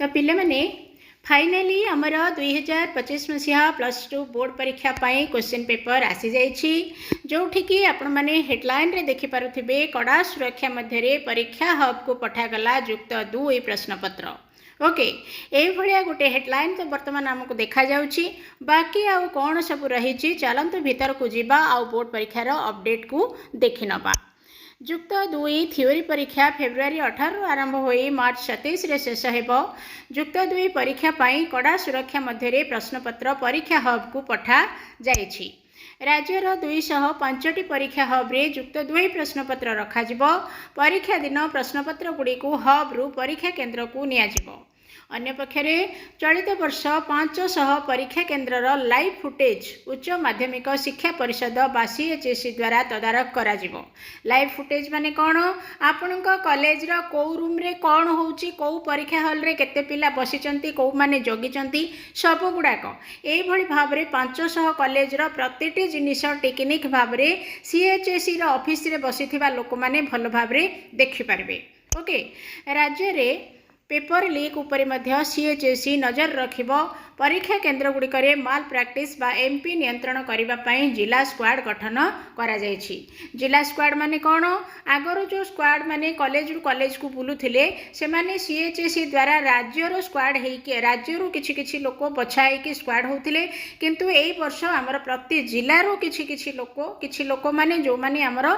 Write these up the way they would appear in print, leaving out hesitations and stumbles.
तो पिले माने फाइनाली आमर 2025 मसीहा +2 बोर्ड परीक्षा पाई क्वेश्चन पेपर आसी जाइछि जोठिकी आपण माने हेडलाइन रे देखि पारुथिबे कड़ा सुरक्षा मध्य परीक्षा हब को पठागला युक्त 2 प्रश्नपत्र। ओके ये भाया गोटे हेडलाइन तो बर्तमान आमको देखा जाउछि बाकी आउ कौन सब रही चलतु भीतर को जीवा आउ बोर्ड परीक्षार अपडेट को देखि नबा। युक्त 2 थियोरी परीक्षा फेब्रुआरी 18 आरंभ हो मार्च 27 रे शेष हेबो। युक्त 2 परीक्षा पाई कड़ा सुरक्षा मध्य प्रश्नपत्र परीक्षा हब को पठा जाइछि। राज्यर 205 परीक्षा हब रे युक्त 2 प्रश्नपत्र रखाजिबो। परीक्षा दिन प्रश्नपत्र गुडी को हब रु परीक्षा केंद्र को नियाजिबो। अन्य पक्षरे चलित वर्ष 500 परीक्षा केन्द्रर लाइव फुटेज उच्च माध्यमिक शिक्षा परिषद बा CHSE द्वारा तदारख कराजिबो। लाइव फुटेज माने कौन आपण कॉलेज रो को रूम रे कौन होउची को परीक्षा हॉल रे केते पिला बसिचंती को माने जगिचंती सब गुडाक एई भली भाव रे 500 कॉलेज रो प्रतिटी जिनिस टेक्निक भाव रे CHSE रो ऑफिस रे बसिथिबा लोक माने भल भाव रे देखि पारबे। ओके राज्य रे पेपर लीक उपरे मध्य CHSE नजर रखिबो। परीक्षा केन्द्र गुड़िकरे माल प्रैक्टिस बा MP नियंत्रण करिबा पई जिला स्क्वाड गठन करा जायछि। जिला स्क्वाड माने कौन आगर जो स्क्वाड माने कॉलेज रु कॉलेज को बुलुथिले से माने CHSE द्वारा राज्य रो स्क्वाड हेकि राज्य रु किछि लोक बछाई कि स्क्वाड होथिले किंतु एई वर्ष हमर प्रति जिला रो किछि लोक माने जो माने हमर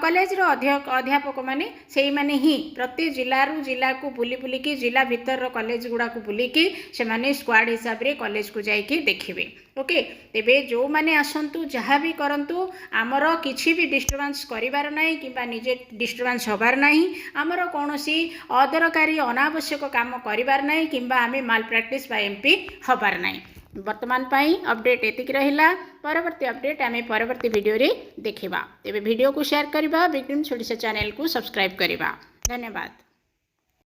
कॉलेज रो अध्यापक माने सेही माने ही प्रति जिला रु जिला को बुली कि जिला भीतर रो कॉलेज गुडा को बुली कि से माने स्क्वाड हिसाब रे कॉलेज को जाइए देखिए। ओके तेबे जो माने आसंतु जहाँ भी करंतु आमर किछि भी डिस्टर्बेंस करिवार नाही किबा निजे डिस्टर्बेंस होबार नाही आमर कोनोसी अदरकारी अनावश्यक काम करिवार नाही किबा आमे माल प्रैक्टिस बा MP होबार नाही। वर्तमान पाई अपडेट एतिक रहिला। परवर्ती अपडेट आमे परवर्ती वीडियो रे देखिबा। तेबे वीडियो को शेयर करिबा बिग ड्रीम्स ओडिशा चैनल को सब्सक्राइब करिबा। धन्यवाद।